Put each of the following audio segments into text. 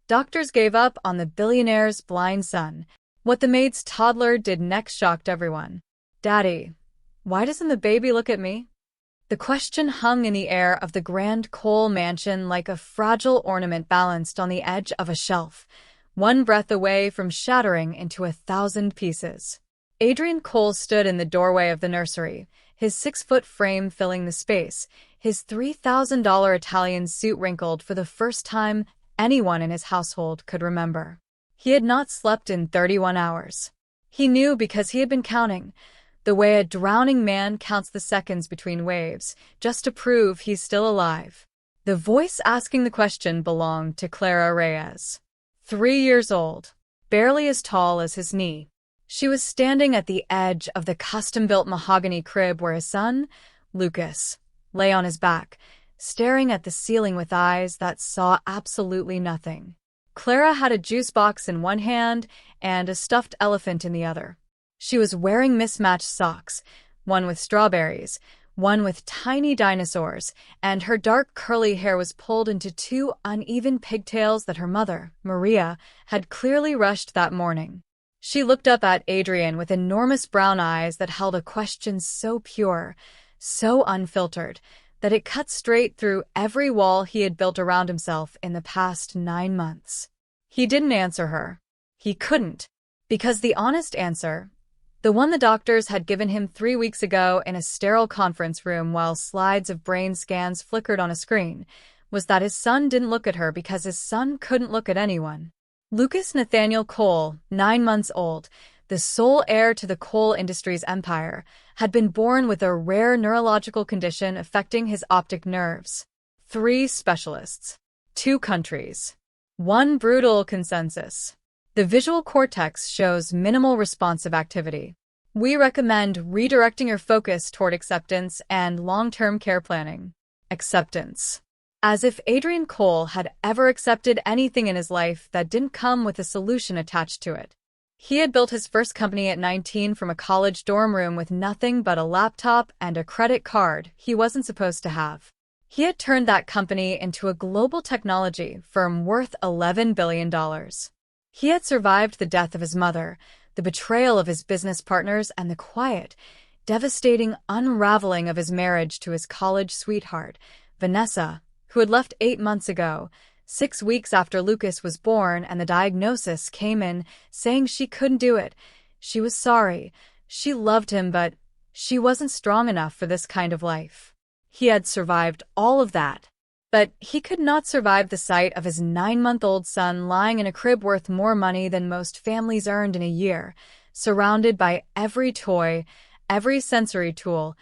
Doctors gave up on the billionaire's blind son. What the maid's toddler did next shocked everyone. "Daddy, why doesn't the baby look at me?" The question hung in the air of the grand Cole mansion like a fragile ornament balanced on the edge of a shelf, one breath away from shattering into 1,000 pieces. Adrian Cole stood in the doorway of the nursery, his 6-foot frame filling the space, his $3,000 Italian suit wrinkled for the first time anyone in his household could remember. He had not slept in 31 hours. He knew because he had been counting, the way a drowning man counts the seconds between waves, just to prove he's still alive. The voice asking the question belonged to Clara Reyes. 3 years old, barely as tall as his knee. She was standing at the edge of the custom-built mahogany crib where his son, Lucas, lay on his back, staring at the ceiling with eyes that saw absolutely nothing. Clara had a juice box in one hand and a stuffed elephant in the other. She was wearing mismatched socks, one with strawberries, one with tiny dinosaurs, and her dark curly hair was pulled into 2 uneven pigtails that her mother, Maria, had clearly rushed that morning. She looked up at Adrian with enormous brown eyes that held a question so pure, so unfiltered, that it cut straight through every wall he had built around himself in the past 9 months. He didn't answer her. He couldn't, because the honest answer, the one the doctors had given him 3 weeks ago in a sterile conference room while slides of brain scans flickered on a screen, was that his son didn't look at her because his son couldn't look at anyone. Lucas Nathaniel Cole, 9 months old, the sole heir to the Cole Industries empire, had been born with a rare neurological condition affecting his optic nerves. 3 specialists. 2 countries. 1 brutal consensus. The visual cortex shows minimal responsive activity. We recommend redirecting your focus toward acceptance and long-term care planning. Acceptance. As if Adrian Cole had ever accepted anything in his life that didn't come with a solution attached to it. He had built his first company at 19 from a college dorm room with nothing but a laptop and a credit card he wasn't supposed to have. He had turned that company into a global technology firm worth $11 billion. He had survived the death of his mother, the betrayal of his business partners, and the quiet, devastating unraveling of his marriage to his college sweetheart, Vanessa, who had left 8 months ago, 6 weeks after Lucas was born and the diagnosis came in saying she couldn't do it. She was sorry. She loved him, but she wasn't strong enough for this kind of life. He had survived all of that. But he could not survive the sight of his 9-month-old son lying in a crib worth more money than most families earned in a year, surrounded by every toy, every sensory tool,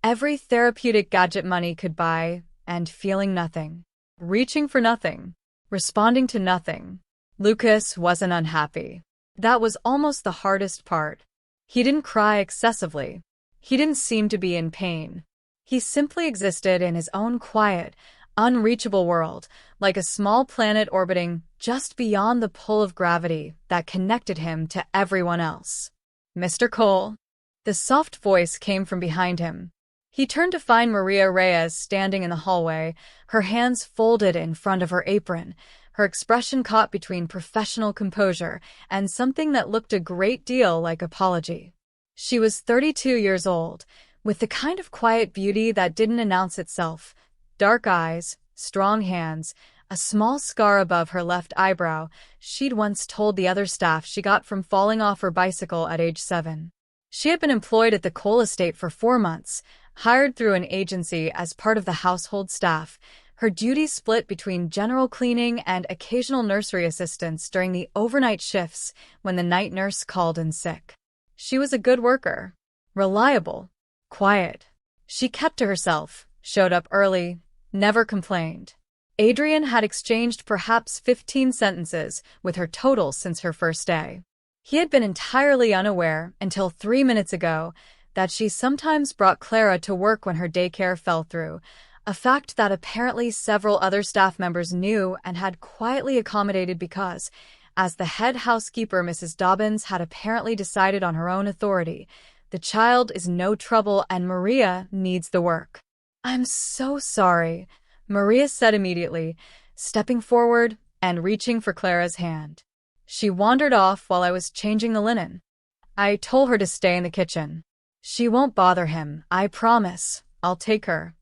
every therapeutic gadget money could buy, and feeling nothing, reaching for nothing, responding to nothing. Lucas wasn't unhappy. That was almost the hardest part. He didn't cry excessively. He didn't seem to be in pain. He simply existed in his own quiet, unreachable world, like a small planet orbiting just beyond the pull of gravity that connected him to everyone else. "Mr. Cole." The soft voice came from behind him. He turned to find Maria Reyes standing in the hallway, her hands folded in front of her apron, her expression caught between professional composure and something that looked a great deal like apology. She was 32 years old, with the kind of quiet beauty that didn't announce itself. Dark eyes, strong hands, a small scar above her left eyebrow she'd once told the other staff she got from falling off her bicycle at age 7. She had been employed at the Cole estate for 4 months, hired through an agency as part of the household staff, her duties split between general cleaning and occasional nursery assistance during the overnight shifts when the night nurse called in sick. She was a good worker, reliable, quiet. She kept to herself, showed up early, never complained. Adrian had exchanged perhaps 15 sentences with her total since her first day. He had been entirely unaware until 3 minutes ago that she sometimes brought Clara to work when her daycare fell through, a fact that apparently several other staff members knew and had quietly accommodated because, as the head housekeeper Mrs. Dobbins had apparently decided on her own authority, the child is no trouble and Maria needs the work. "I'm so sorry," Maria said immediately, stepping forward, and reaching for Clara's hand. She wandered off while I was changing the linen. I told her to stay in the kitchen. She won't bother him, I promise. I'll take her.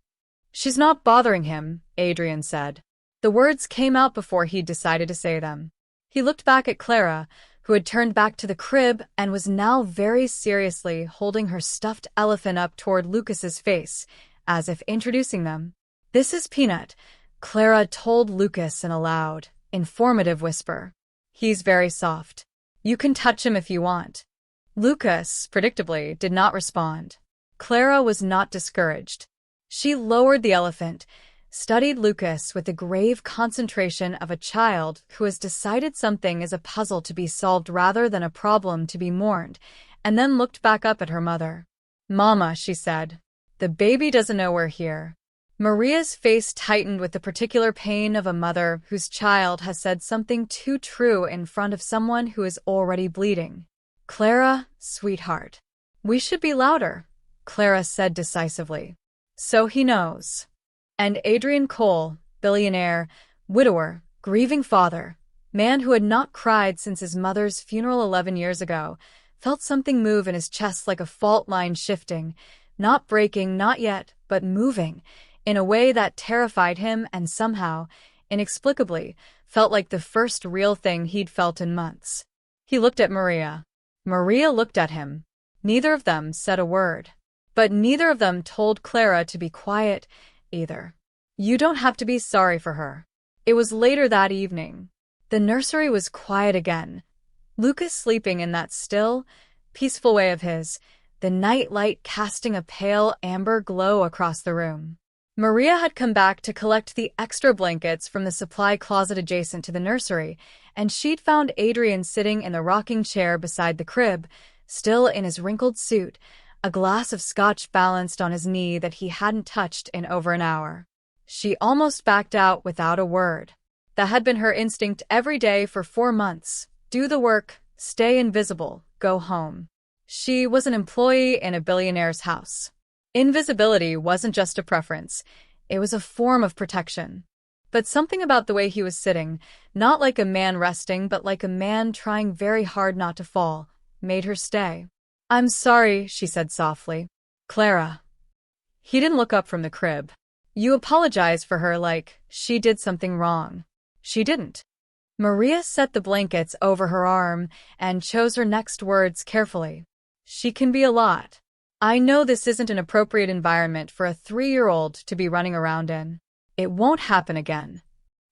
She's not bothering him, Adrian said. The words came out before he'd decided to say them. He looked back at Clara, who had turned back to the crib and was now very seriously holding her stuffed elephant up toward Lucas's face, as if introducing them. This is Peanut, Clara told Lucas in a loud, informative whisper. He's very soft. You can touch him if you want. Lucas, predictably, did not respond. Clara was not discouraged. She lowered the elephant, studied Lucas with the grave concentration of a child who has decided something is a puzzle to be solved rather than a problem to be mourned, and then looked back up at her mother. Mama, she said, the baby doesn't know we're here. Maria's face tightened with the particular pain of a mother whose child has said something too true in front of someone who is already bleeding. Clara, sweetheart. We should be louder, Clara said decisively. So he knows. And Adrian Cole, billionaire, widower, grieving father, man who had not cried since his mother's funeral 11 years ago, felt something move in his chest like a fault line shifting, not breaking, not yet, but moving, in a way that terrified him and somehow, inexplicably, felt like the first real thing he'd felt in months. He looked at Maria. Maria looked at him. Neither of them said a word. But neither of them told Clara to be quiet, either. You don't have to be sorry for her. It was later that evening. The nursery was quiet again. Lucas sleeping in that still, peaceful way of his, the night light casting a pale amber glow across the room. Maria had come back to collect the extra blankets from the supply closet adjacent to the nursery, and she'd found Adrian sitting in the rocking chair beside the crib, still in his wrinkled suit, a glass of scotch balanced on his knee that he hadn't touched in over an hour. She almost backed out without a word. That had been her instinct every day for 4 months. Do the work, stay invisible, go home. She was an employee in a billionaire's house. Invisibility wasn't just a preference, it was a form of protection. But something about the way he was sitting, not like a man resting but like a man trying very hard not to fall, made her stay. I'm sorry, she said softly. Clara. He didn't look up from the crib. You apologize for her like she did something wrong. She didn't. Maria set the blankets over her arm and chose her next words carefully. She can be a lot. I know this isn't an appropriate environment for a 3-year-old to be running around in. It won't happen again.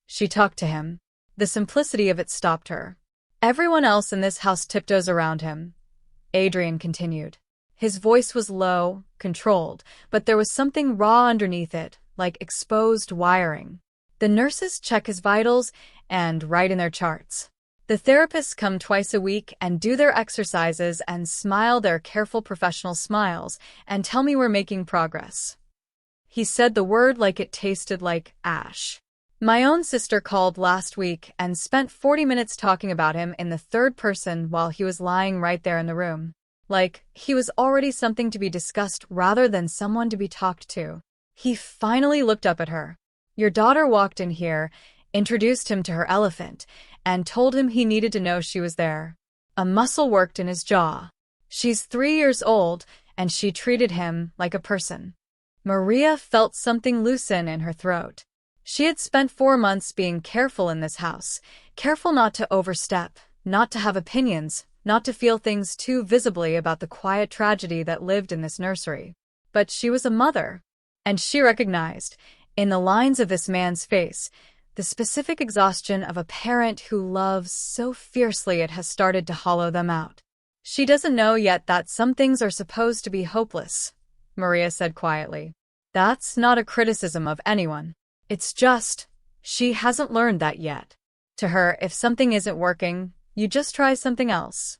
She talked to him. The simplicity of it stopped her. Everyone else in this house tiptoes around him. Adrian continued. His voice was low, controlled, but there was something raw underneath it, like exposed wiring. The nurses check his vitals and write in their charts. The therapists come twice a week and do their exercises and smile their careful professional smiles and tell me we're making progress. He said the word like it tasted like ash. My own sister called last week and spent 40 minutes talking about him in the third person while he was lying right there in the room. Like he was already something to be discussed rather than someone to be talked to. He finally looked up at her. Your daughter walked in here, introduced him to her elephant, and told him he needed to know she was there. A muscle worked in his jaw. She's 3 years old, and she treated him like a person. Maria felt something loosen in her throat. She had spent 4 months being careful in this house, careful not to overstep, not to have opinions, not to feel things too visibly about the quiet tragedy that lived in this nursery. But she was a mother, and she recognized, in the lines of this man's face, the specific exhaustion of a parent who loves so fiercely it has started to hollow them out. She doesn't know yet that some things are supposed to be hopeless, Maria said quietly. That's not a criticism of anyone. It's just, she hasn't learned that yet. To her, if something isn't working, you just try something else.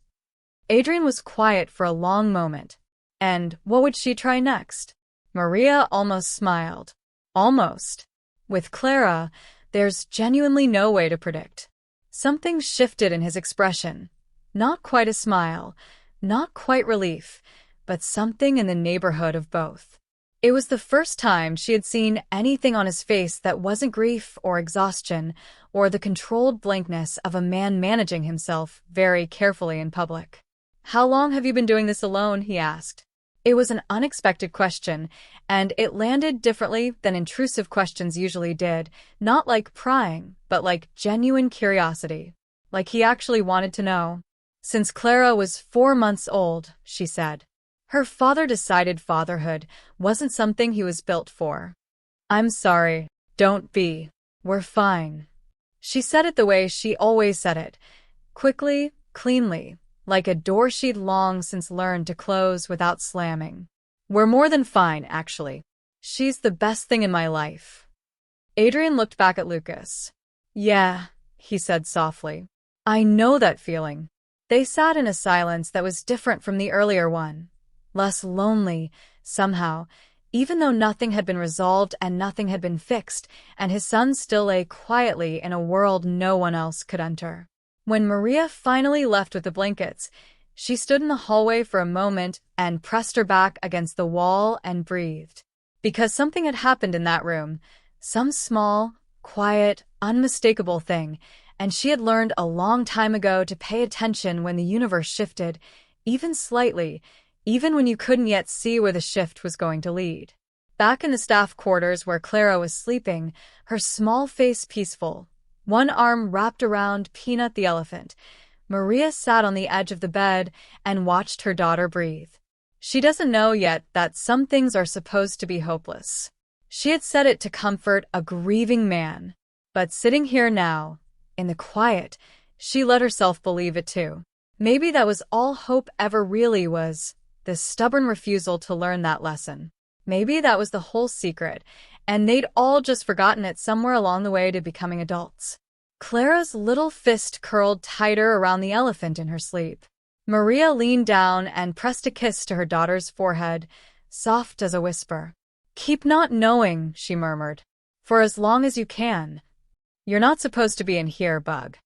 Adrian was quiet for a long moment. And what would she try next? Maria almost smiled. Almost. With Clara, there's genuinely no way to predict. Something shifted in his expression. Not quite a smile, not quite relief, but something in the neighborhood of both. It was the first time she had seen anything on his face that wasn't grief or exhaustion or the controlled blankness of a man managing himself very carefully in public. "How long have you been doing this alone?" he asked. It was an unexpected question, and it landed differently than intrusive questions usually did, not like prying, but like genuine curiosity. Like he actually wanted to know. "Since Clara was 4 months old," she said. Her father decided fatherhood wasn't something he was built for. "I'm sorry. Don't be. We're fine." She said it the way she always said it. Quickly, cleanly, like a door she'd long since learned to close without slamming. "We're more than fine, actually. She's the best thing in my life." Adrian looked back at Lucas. "Yeah," he said softly. "I know that feeling." They sat in a silence that was different from the earlier one. Less lonely, somehow, even though nothing had been resolved and nothing had been fixed, and his son still lay quietly in a world no one else could enter. When Maria finally left with the blankets, she stood in the hallway for a moment and pressed her back against the wall and breathed. Because something had happened in that room, some small, quiet, unmistakable thing, and she had learned a long time ago to pay attention when the universe shifted, even slightly, even when you couldn't yet see where the shift was going to lead. Back in the staff quarters where Clara was sleeping, her small face peaceful, one arm wrapped around Peanut the elephant, Maria sat on the edge of the bed and watched her daughter breathe. She doesn't know yet that some things are supposed to be hopeless. She had said it to comfort a grieving man, but sitting here now, in the quiet, she let herself believe it too. Maybe that was all hope ever really was. This stubborn refusal to learn that lesson. Maybe that was the whole secret, and they'd all just forgotten it somewhere along the way to becoming adults. Clara's little fist curled tighter around the elephant in her sleep. Maria leaned down and pressed a kiss to her daughter's forehead, soft as a whisper. "Keep not knowing," she murmured. "For as long as you can. You're not supposed to be in here, Bug."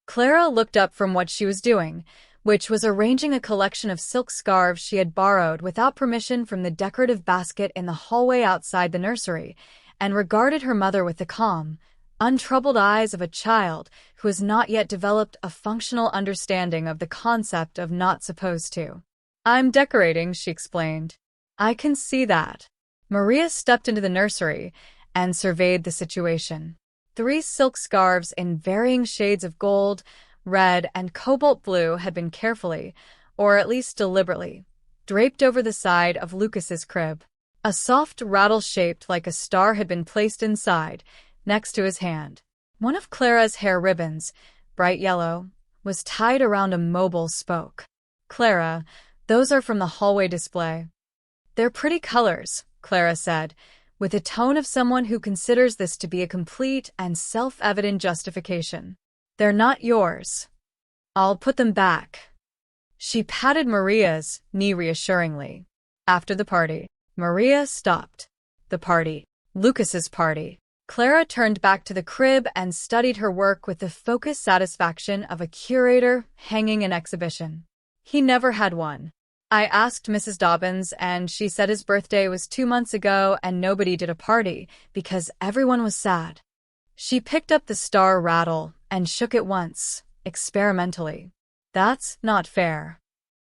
Clara looked up from what she was doing, which was arranging a collection of silk scarves she had borrowed without permission from the decorative basket in the hallway outside the nursery, and regarded her mother with the calm, untroubled eyes of a child who has not yet developed a functional understanding of the concept of not supposed to. "I'm decorating," she explained. "I can see that." Maria stepped into the nursery and surveyed the situation. 3 silk scarves in varying shades of gold, red, and cobalt blue had been carefully, or at least deliberately, draped over the side of Lucas's crib. A soft rattle shaped like a star had been placed inside, next to his hand. One of Clara's hair ribbons, bright yellow, was tied around a mobile spoke. "Clara, those are from the hallway display." "They're pretty colors," Clara said, with the tone of someone who considers this to be a complete and self-evident justification. "They're not yours. I'll put them back." She patted Maria's knee reassuringly. After the party, Maria stopped. The party. Lucas's party. Clara turned back to the crib and studied her work with the focused satisfaction of a curator hanging an exhibition. He never had one. "I asked Mrs. Dobbins, and she said his birthday was 2 months ago and nobody did a party because everyone was sad." She picked up the star rattle and shook it once, experimentally. "That's not fair."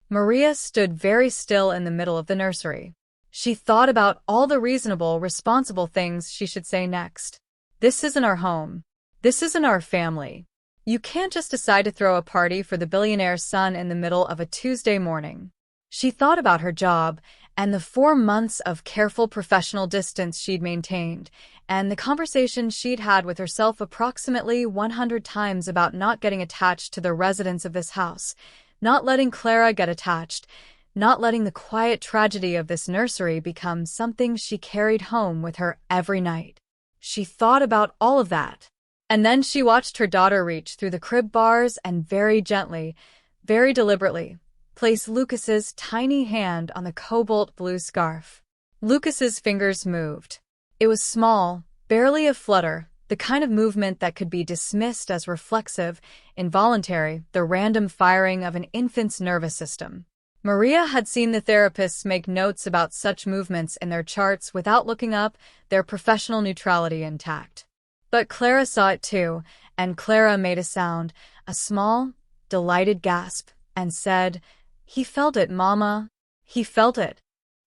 Maria stood very still in the middle of the nursery. She thought about all the reasonable, responsible things she should say next. "This isn't our home. This isn't our family. You can't just decide to throw a party for the billionaire's son in the middle of a Tuesday morning." She thought about her job and the 4 months of careful professional distance she'd maintained, and the conversations she'd had with herself approximately 100 times about not getting attached to the residents of this house, not letting Clara get attached, not letting the quiet tragedy of this nursery become something she carried home with her every night. She thought about all of that. And then she watched her daughter reach through the crib bars and very gently, very deliberately, place Lucas's tiny hand on the cobalt blue scarf. Lucas's fingers moved. It was small, barely a flutter, the kind of movement that could be dismissed as reflexive, involuntary, the random firing of an infant's nervous system. Maria had seen the therapists make notes about such movements in their charts without looking up, their professional neutrality intact. But Clara saw it too, and Clara made a sound, a small, delighted gasp, and said, "He felt it, Mama. He felt it."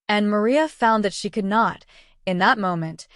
And Maria found that she could not, in that moment,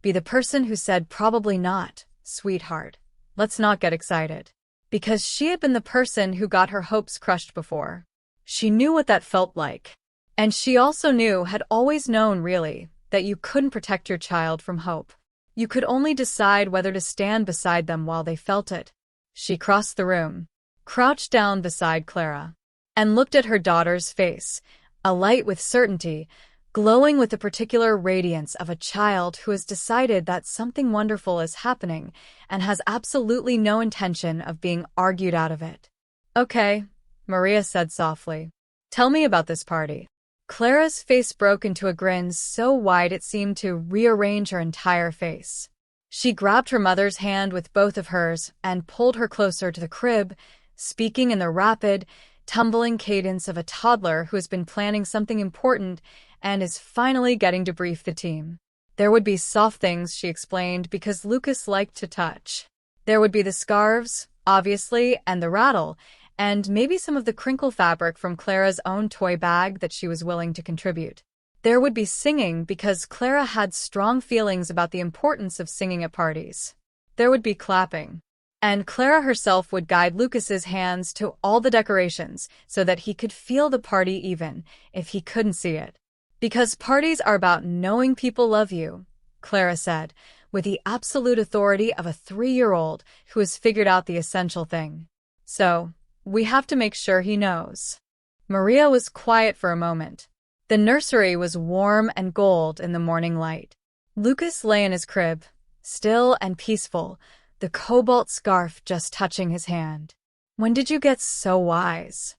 be the person who said probably not, sweetheart. Let's not get excited. Because she had been the person who got her hopes crushed before. She knew what that felt like. And she also knew, had always known really, that you couldn't protect your child from hope. You could only decide whether to stand beside them while they felt it. She crossed the room, crouched down beside Clara, and looked at her daughter's face, alight with certainty, glowing with the particular radiance of a child who has decided that something wonderful is happening and has absolutely no intention of being argued out of it. "Okay," Maria said softly. "Tell me about this party." Clara's face broke into a grin so wide it seemed to rearrange her entire face. She grabbed her mother's hand with both of hers and pulled her closer to the crib, speaking in the rapid, tumbling cadence of a toddler who has been planning something important and is finally getting to brief the team. There would be soft things, she explained, because Lucas liked to touch. There would be the scarves, obviously, and the rattle, and maybe some of the crinkle fabric from Clara's own toy bag that she was willing to contribute. There would be singing because Clara had strong feelings about the importance of singing at parties. There would be clapping. And Clara herself would guide Lucas's hands to all the decorations so that he could feel the party even if he couldn't see it. Because parties are about knowing people love you, Clara said, with the absolute authority of a 3-year-old who has figured out the essential thing. So, we have to make sure he knows. Maria was quiet for a moment. The nursery was warm and gold in the morning light. Lucas lay in his crib, still and peaceful, the cobalt scarf just touching his hand. "When did you get so wise?"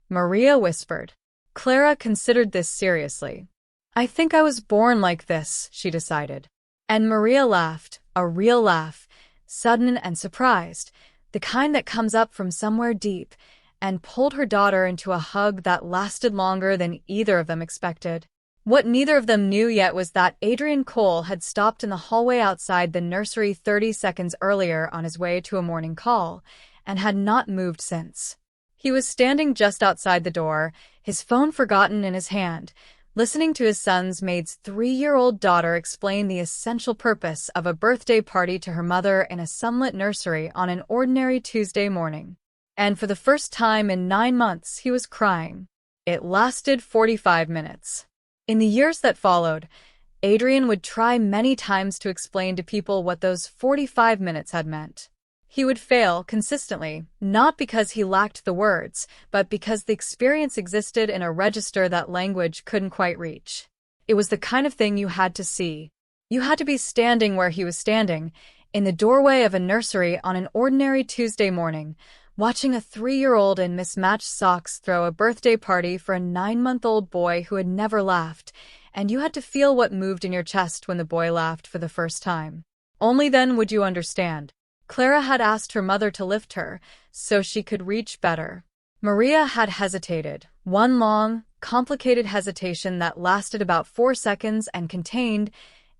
Maria whispered. Clara considered this seriously. "I think I was born like this," she decided. And Maria laughed, a real laugh, sudden and surprised, the kind that comes up from somewhere deep, and pulled her daughter into a hug that lasted longer than either of them expected. What neither of them knew yet was that Adrian Cole had stopped in the hallway outside the nursery 30 seconds earlier on his way to a morning call, and had not moved since. He was standing just outside the door, his phone forgotten in his hand, listening to his son's maid's 3-year-old daughter explain the essential purpose of a birthday party to her mother in a sunlit nursery on an ordinary Tuesday morning. And for the first time in 9 months, he was crying. It lasted 45 minutes. In the years that followed, Adrian would try many times to explain to people what those 45 minutes had meant. He would fail consistently, not because he lacked the words, but because the experience existed in a register that language couldn't quite reach. It was the kind of thing you had to see. You had to be standing where he was standing, in the doorway of a nursery on an ordinary Tuesday morning, watching a 3-year-old in mismatched socks throw a birthday party for a 9-month-old boy who had never laughed, and you had to feel what moved in your chest when the boy laughed for the first time. Only then would you understand. Clara had asked her mother to lift her, so she could reach better. Maria had hesitated, one long, complicated hesitation that lasted about 4 seconds and contained,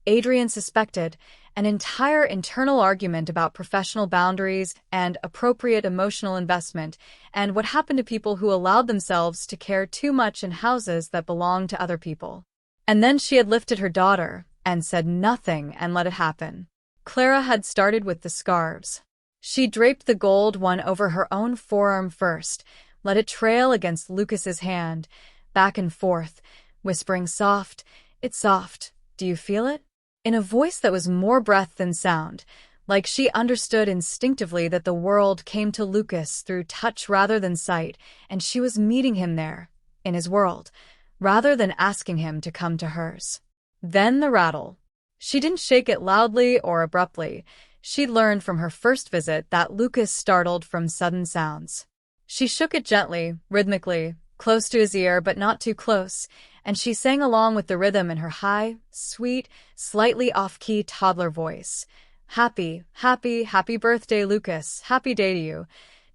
Adrian suspected, an entire internal argument about professional boundaries and appropriate emotional investment, and what happened to people who allowed themselves to care too much in houses that belonged to other people. And then she had lifted her daughter, and said nothing and let it happen. Clara had started with the scarves. She draped the gold one over her own forearm first, let it trail against Lucas's hand, back and forth, whispering soft, "It's soft. Do you feel it?" In a voice that was more breath than sound, like she understood instinctively that the world came to Lucas through touch rather than sight, and she was meeting him there, in his world, rather than asking him to come to hers. Then the rattle. She didn't shake it loudly or abruptly. She'd learned from her first visit that Lucas startled from sudden sounds. She shook it gently, rhythmically, close to his ear but not too close, and she sang along with the rhythm in her high, sweet, slightly off-key toddler voice. "Happy, happy, happy birthday, Lucas. Happy day to you.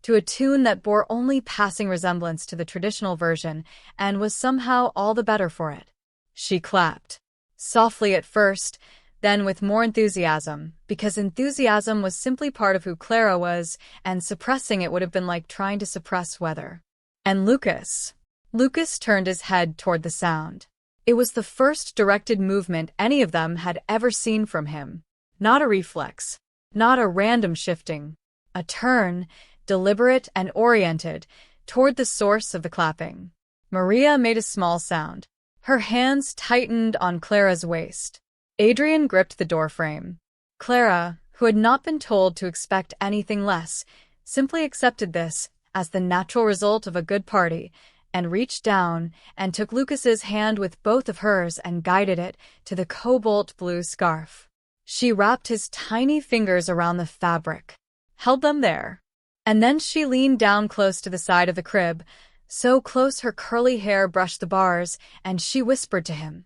to a tune that bore only passing resemblance to the traditional version and was somehow all the better for it. She clapped. Softly at first, then with more enthusiasm, because enthusiasm was simply part of who Clara was, and suppressing it would have been like trying to suppress weather. And Lucas. Lucas turned his head toward the sound. It was the first directed movement any of them had ever seen from him. Not a reflex, not a random shifting. A turn, deliberate and oriented, toward the source of the clapping. Maria made a small sound. Her hands tightened on Clara's waist. Adrian gripped the doorframe. Clara, who had not been told to expect anything less, simply accepted this as the natural result of a good party, and reached down and took Lucas's hand with both of hers and guided it to the cobalt blue scarf. She wrapped his tiny fingers around the fabric, held them there, and then she leaned down close to the side of the crib, so close her curly hair brushed the bars, and she whispered to him,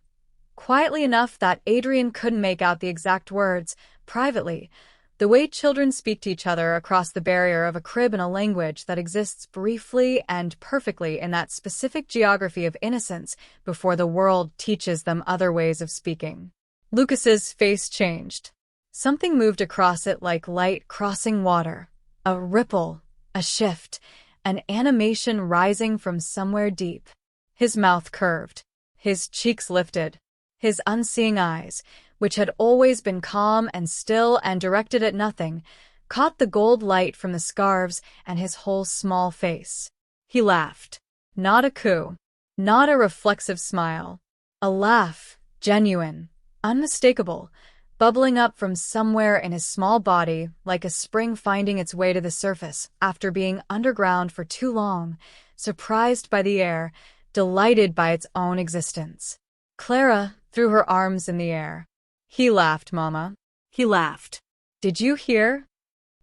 quietly enough that Adrian couldn't make out the exact words, privately, the way children speak to each other across the barrier of a crib in a language that exists briefly and perfectly in that specific geography of innocence before the world teaches them other ways of speaking. Lucas's face changed. Something moved across it like light crossing water, a ripple, a shift, an animation rising from somewhere deep. His mouth curved, his cheeks lifted, his unseeing eyes, which had always been calm and still and directed at nothing, caught the gold light from the scarves and his whole small face. He laughed. Not a coo, not a reflexive smile. A laugh, genuine, unmistakable, bubbling up from somewhere in his small body like a spring finding its way to the surface after being underground for too long, surprised by the air, delighted by its own existence. Clara threw her arms in the air. He laughed, Mama. He laughed. Did you hear?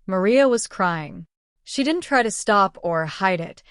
Maria was crying. She didn't try to stop or hide it.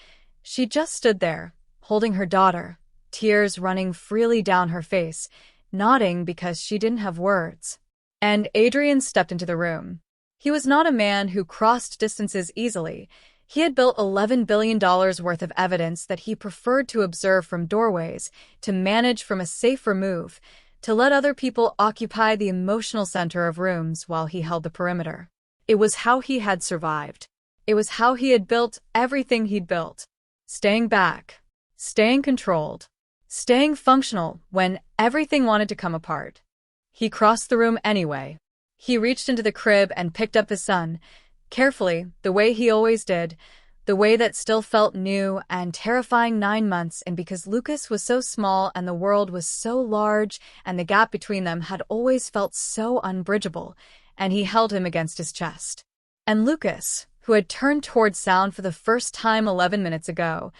She just stood there, holding her daughter, tears running freely down her face, nodding because she didn't have words. And Adrian stepped into the room. He was not a man who crossed distances easily. He had built $11 billion worth of evidence that he preferred to observe from doorways, to manage from a safe remove, to let other people occupy the emotional center of rooms while he held the perimeter. It was how he had survived. It was how he had built everything he'd built. Staying back, staying controlled, staying functional when everything wanted to come apart. He crossed the room anyway. He reached into the crib and picked up his son, carefully, the way he always did, the way that still felt new and terrifying 9 months, and because Lucas was so small and the world was so large and the gap between them had always felt so unbridgeable, and he held him against his chest. And Lucas, who had turned toward sound for the first time 11 minutes ago,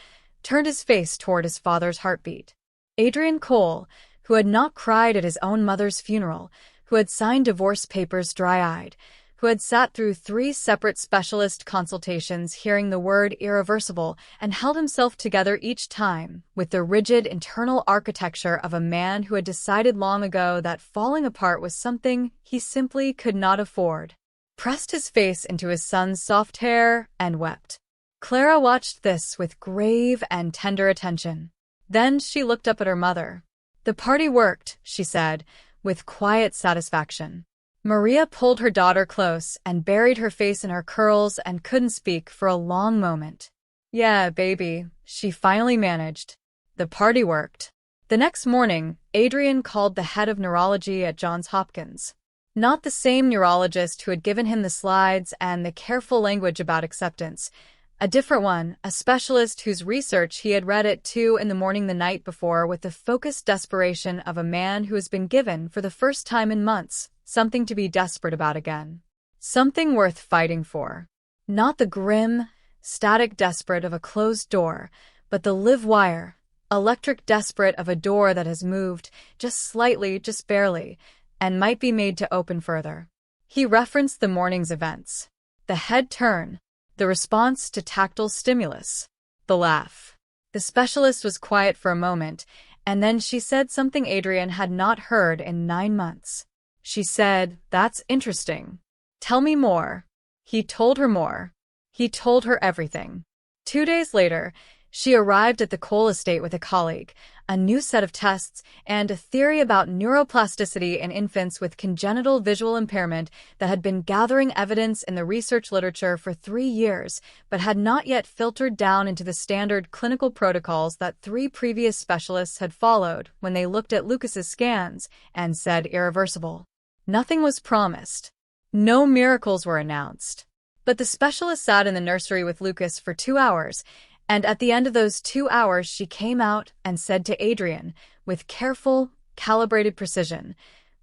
turned his face toward his father's heartbeat. Adrian Cole, who had not cried at his own mother's funeral, who had signed divorce papers dry-eyed, who had sat through 3 separate specialist consultations hearing the word irreversible and held himself together each time with the rigid internal architecture of a man who had decided long ago that falling apart was something he simply could not afford, pressed his face into his son's soft hair and wept. Clara watched this with grave and tender attention. Then she looked up at her mother. "The party worked," she said, with quiet satisfaction. Maria pulled her daughter close and buried her face in her curls and couldn't speak for a long moment. "Yeah, baby," she finally managed. "The party worked." The next morning, Adrian called the head of neurology at Johns Hopkins. Not the same neurologist who had given him the slides and the careful language about acceptance. A different one, a specialist whose research he had read at 2 in the morning the night before with the focused desperation of a man who has been given, for the first time in months, something to be desperate about again. Something worth fighting for. Not the grim, static desperate of a closed door, but the live wire, electric desperate of a door that has moved, just slightly, just barely, and might be made to open further. He referenced the morning's events. The head turn. The response to tactile stimulus. The laugh. The specialist was quiet for a moment, and then she said something Adrian had not heard in 9 months. She said, "That's interesting. Tell me more." He told her more. He told her everything. 2 days later, she arrived at the coal estate with a colleague, a new set of tests, and a theory about neuroplasticity in infants with congenital visual impairment that had been gathering evidence in the research literature for 3 years, but had not yet filtered down into the standard clinical protocols that 3 previous specialists had followed when they looked at Lucas's scans and said irreversible. Nothing was promised. No miracles were announced. But the specialist sat in the nursery with Lucas for 2 hours, and at the end of those 2 hours she came out and said to Adrian, with careful, calibrated precision,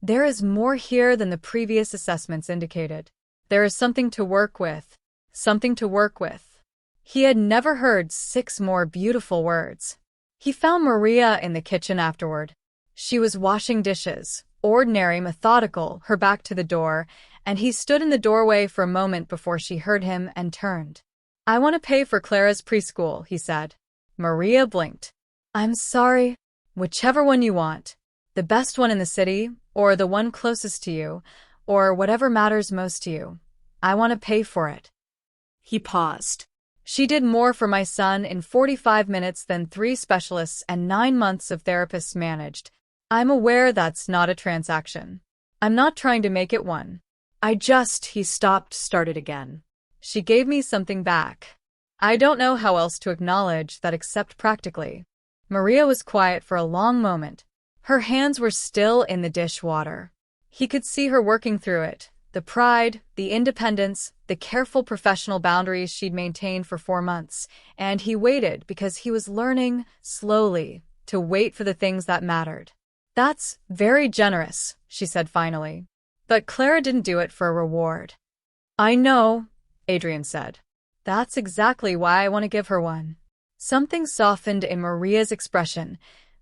"There is more here than the previous assessments indicated. There is something to work with. Something to work with." He had never heard 6 more beautiful words. He found Maria in the kitchen afterward. She was washing dishes, ordinary, methodical, her back to the door, and he stood in the doorway for a moment before she heard him and turned. "I want to pay for Clara's preschool," he said. Maria blinked. "I'm sorry. Whichever one you want. The best one in the city, or the one closest to you, or whatever matters most to you. I want to pay for it." He paused. "She did more for my son in 45 minutes than 3 specialists and 9 months of therapists managed. I'm aware that's not a transaction. I'm not trying to make it one. He stopped, started again. She gave me something back. I don't know how else to acknowledge that except practically." Maria was quiet for a long moment. Her hands were still in the dishwater. He could see her working through it, the pride, the independence, the careful professional boundaries she'd maintained for 4 months, and he waited because he was learning, slowly, to wait for the things that mattered. "That's very generous," she said finally. "But Clara didn't do it for a reward." "I know," Adrian said. "That's exactly why I want to give her one." Something softened in Maria's expression.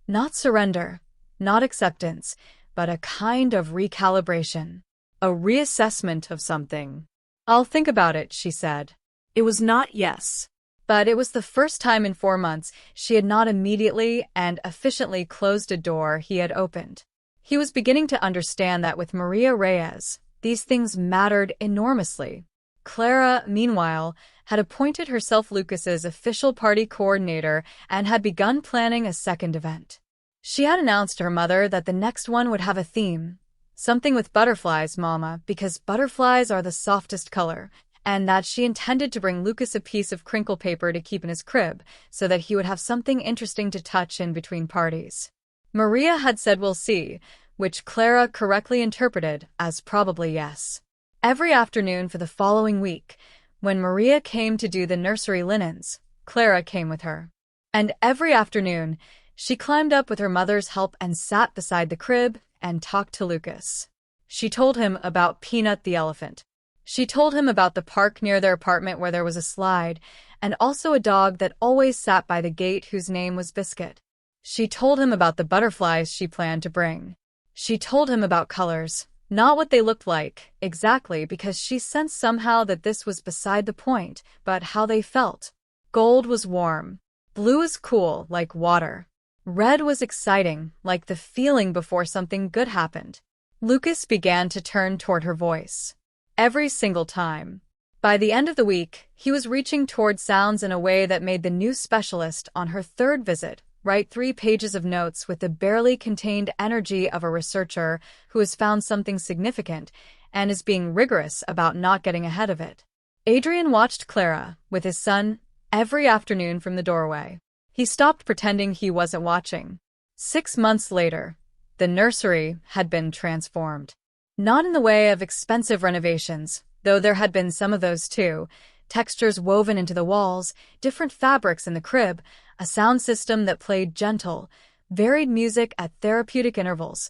Not surrender, not acceptance, but a kind of recalibration. A reassessment of something. "I'll think about it," she said. It was not yes. But it was the first time in 4 months she had not immediately and efficiently closed a door he had opened. He was beginning to understand that with Maria Reyes, these things mattered enormously. Clara, meanwhile, had appointed herself Lucas's official party coordinator and had begun planning a second event. She had announced to her mother that the next one would have a theme. "Something with butterflies, Mama, because butterflies are the softest color," and that she intended to bring Lucas a piece of crinkle paper to keep in his crib so that he would have something interesting to touch in between parties. Maria had said "we'll see," which Clara correctly interpreted as probably yes. Every afternoon for the following week, when Maria came to do the nursery linens, Clara came with her. And every afternoon, she climbed up with her mother's help and sat beside the crib and talked to Lucas. She told him about Peanut the elephant. She told him about the park near their apartment where there was a slide, and also a dog that always sat by the gate whose name was Biscuit. She told him about the butterflies she planned to bring. She told him about colors. Not what they looked like, exactly, because she sensed somehow that this was beside the point, but how they felt. Gold was warm. Blue was cool, like water. Red was exciting, like the feeling before something good happened. Lucas began to turn toward her voice. Every single time. By the end of the week, he was reaching toward sounds in a way that made the new specialist on her 3rd visit write 3 pages of notes with the barely contained energy of a researcher who has found something significant and is being rigorous about not getting ahead of it. Adrian watched Clara, with his son, every afternoon from the doorway. He stopped pretending he wasn't watching. 6 months later, the nursery had been transformed. Not in the way of expensive renovations, though there had been some of those too, textures woven into the walls, different fabrics in the crib, a sound system that played gentle, varied music at therapeutic intervals,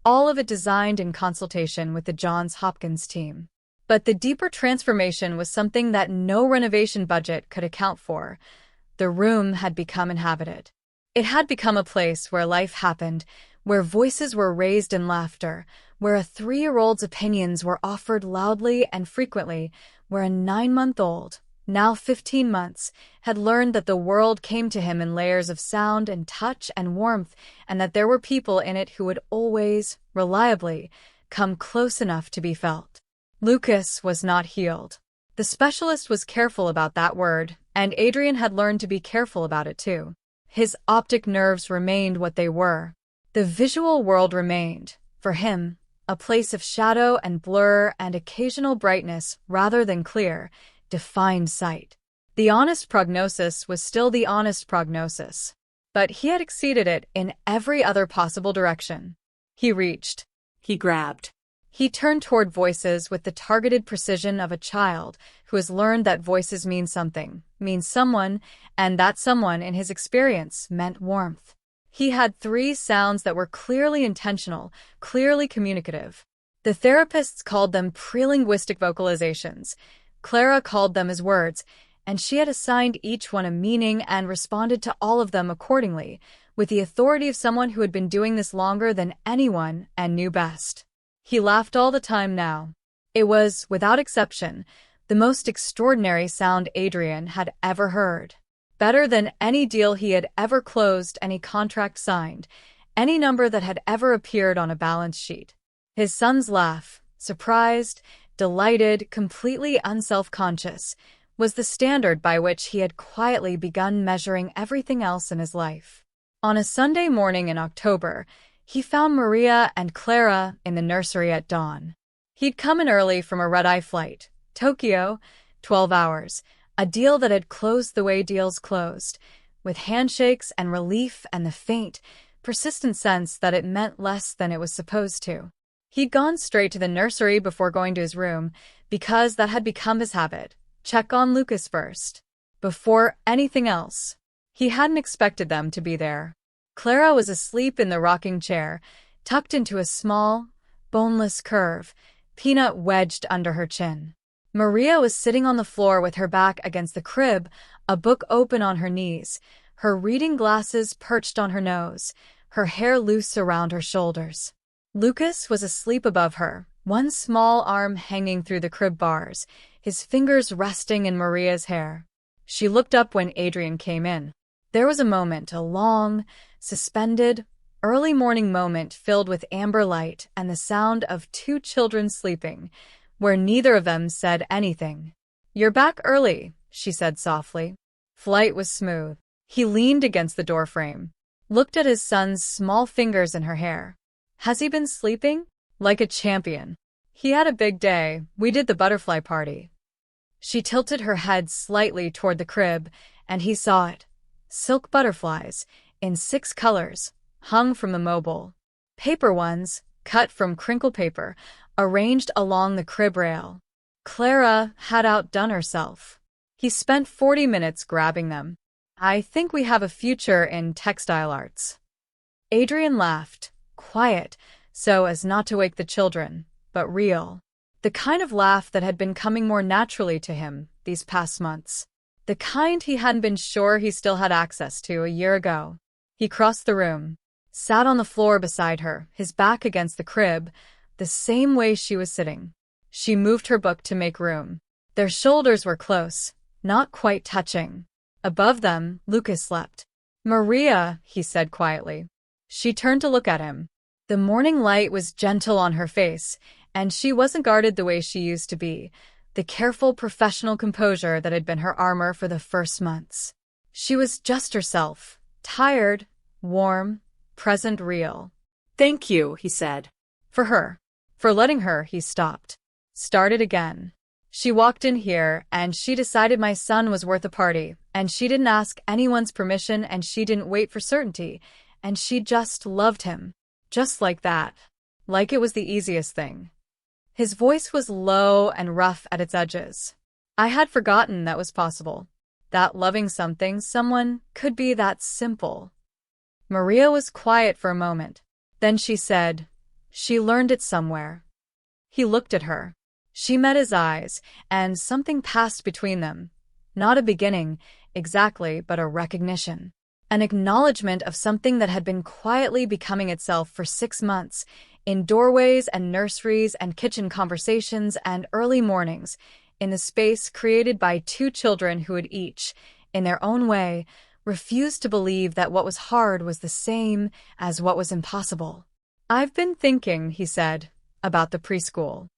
all of it designed in consultation with the Johns Hopkins team. But the deeper transformation was something that no renovation budget could account for. The room had become inhabited. It had become a place where life happened, where voices were raised in laughter, where a 3-year-old's opinions were offered loudly and frequently, where a 9-month-old, now 15 months, had learned that the world came to him in layers of sound and touch and warmth, and that there were people in it who would always, reliably, come close enough to be felt. Lucas was not healed. The specialist was careful about that word, and Adrian had learned to be careful about it too. His optic nerves remained what they were. The visual world remained, for him, a place of shadow and blur and occasional brightness rather than clear, defined sight. The honest prognosis was still the honest prognosis, but he had exceeded it in every other possible direction. He reached. He grabbed. He turned toward voices with the targeted precision of a child who has learned that voices mean something, mean someone, and that someone, in his experience, meant warmth. He had 3 sounds that were clearly intentional, clearly communicative. The therapists called them pre-linguistic vocalizations. Clara called them as words, and she had assigned each one a meaning and responded to all of them accordingly, with the authority of someone who had been doing this longer than anyone and knew best. He laughed all the time now. It was, without exception, the most extraordinary sound Adrian had ever heard. Better than any deal he had ever closed, any contract signed, any number that had ever appeared on a balance sheet. His son's laugh, surprised, delighted, completely unself-conscious, was the standard by which he had quietly begun measuring everything else in his life. On a Sunday morning in October, he found Maria and Clara in the nursery at dawn. He'd come in early from a red-eye flight, Tokyo, 12 hours, a deal that had closed the way deals closed, with handshakes and relief and the faint, persistent sense that it meant less than it was supposed to. He'd gone straight to the nursery before going to his room, because that had become his habit. Check on Lucas first. Before anything else. He hadn't expected them to be there. Clara was asleep in the rocking chair, tucked into a small, boneless curve, peanut wedged under her chin. Maria was sitting on the floor with her back against the crib, a book open on her knees, her reading glasses perched on her nose, her hair loose around her shoulders. Lucas was asleep above her, one small arm hanging through the crib bars, his fingers resting in Maria's hair. She looked up when Adrian came in. There was a moment, a long, suspended, early morning moment filled with amber light and the sound of 2 children sleeping, where neither of them said anything. "You're back early," she said softly. Flight was smooth. He leaned against the doorframe, looked at his son's small fingers in her hair. "Has he been sleeping?" "Like a champion. He had a big day. We did the butterfly party." She tilted her head slightly toward the crib, and he saw it. Silk butterflies, in 6 colors, hung from the mobile. Paper ones, cut from crinkle paper, arranged along the crib rail. Clara had outdone herself. He spent 40 minutes grabbing them. "I think we have a future in textile arts." Adrian laughed, quiet, so as not to wake the children, but real. The kind of laugh that had been coming more naturally to him these past months. The kind he hadn't been sure he still had access to a year ago. He crossed the room, sat on the floor beside her, his back against the crib, the same way she was sitting. She moved her book to make room. Their shoulders were close, not quite touching. Above them, Lucas slept. "Maria," he said quietly. She turned to look at him. The morning light was gentle on her face, and she wasn't guarded the way she used to be, the careful professional composure that had been her armor for the first months. She was just herself, tired, warm, present, real. "Thank you," he said. For her. For letting her, he stopped. Started again. "She walked in here, and she decided my son was worth a party, and she didn't ask anyone's permission, and she didn't wait for certainty, and she just loved him. Just like that. Like it was the easiest thing." His voice was low and rough at its edges. "I had forgotten that was possible. That loving something, someone, could be that simple." Maria was quiet for a moment. Then she said, "She learned it somewhere." He looked at her. She met his eyes, and something passed between them. Not a beginning, exactly, but a recognition. An acknowledgement of something that had been quietly becoming itself for 6 months, in doorways and nurseries and kitchen conversations and early mornings, in the space created by 2 children who had each, in their own way, refused to believe that what was hard was the same as what was impossible. "I've been thinking," he said, "about the preschool."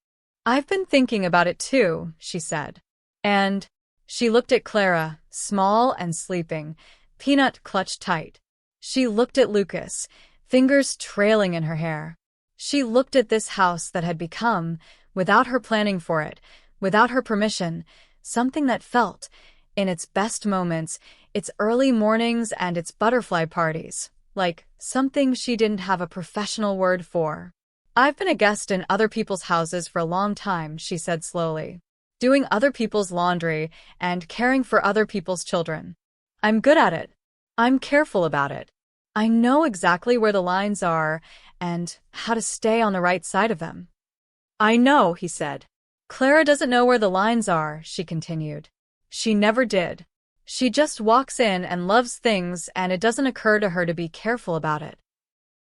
"I've been thinking about it too," she said. And she looked at Clara, small and sleeping, Peanut clutched tight. She looked at Lucas, fingers trailing in her hair. She looked at this house that had become, without her planning for it, without her permission, something that felt, in its best moments, its early mornings and its butterfly parties, like something she didn't have a professional word for. "I've been a guest in other people's houses for a long time," she said slowly. "Doing other people's laundry and caring for other people's children. I'm good at it. I'm careful about it. I know exactly where the lines are and how to stay on the right side of them." "I know," he said. "Clara doesn't know where the lines are," she continued. "She never did. She just walks in and loves things, and it doesn't occur to her to be careful about it."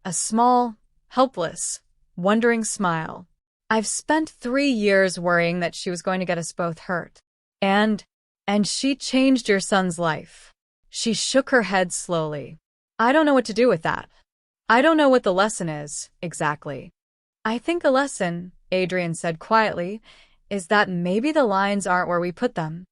A small, helpless, wondering smile. "I've spent 3 years worrying that she was going to get us both hurt. And she changed your son's life." She shook her head slowly. "I don't know what to do with that. I don't know what the lesson is, exactly." "I think the lesson," Adrian said quietly, "is that maybe the lines aren't where we put them."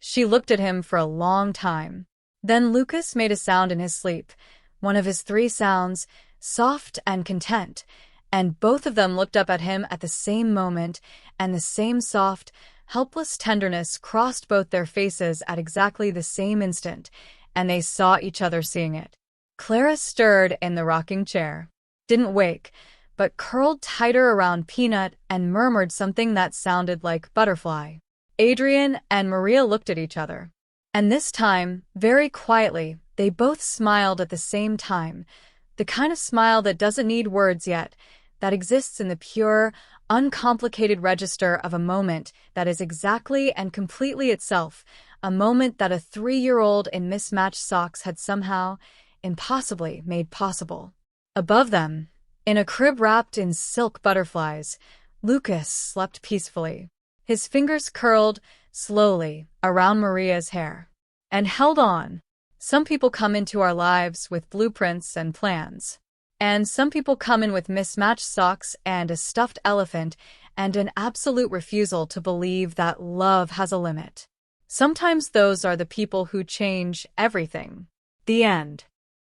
She looked at him for a long time. Then Lucas made a sound in his sleep, one of his 3 sounds, soft and content, and both of them looked up at him at the same moment, and the same soft, helpless tenderness crossed both their faces at exactly the same instant, and they saw each other seeing it. Clara stirred in the rocking chair, didn't wake, but curled tighter around Peanut and murmured something that sounded like butterfly. Adrian and Maria looked at each other. And this time, very quietly, they both smiled at the same time, the kind of smile that doesn't need words yet, that exists in the pure, uncomplicated register of a moment that is exactly and completely itself, a moment that a 3-year-old in mismatched socks had somehow, impossibly made possible. Above them, in a crib wrapped in silk butterflies, Lucas slept peacefully. His fingers curled, slowly, around Maria's hair. And held on. Some people come into our lives with blueprints and plans. And some people come in with mismatched socks and a stuffed elephant and an absolute refusal to believe that love has a limit. Sometimes those are the people who change everything. The end.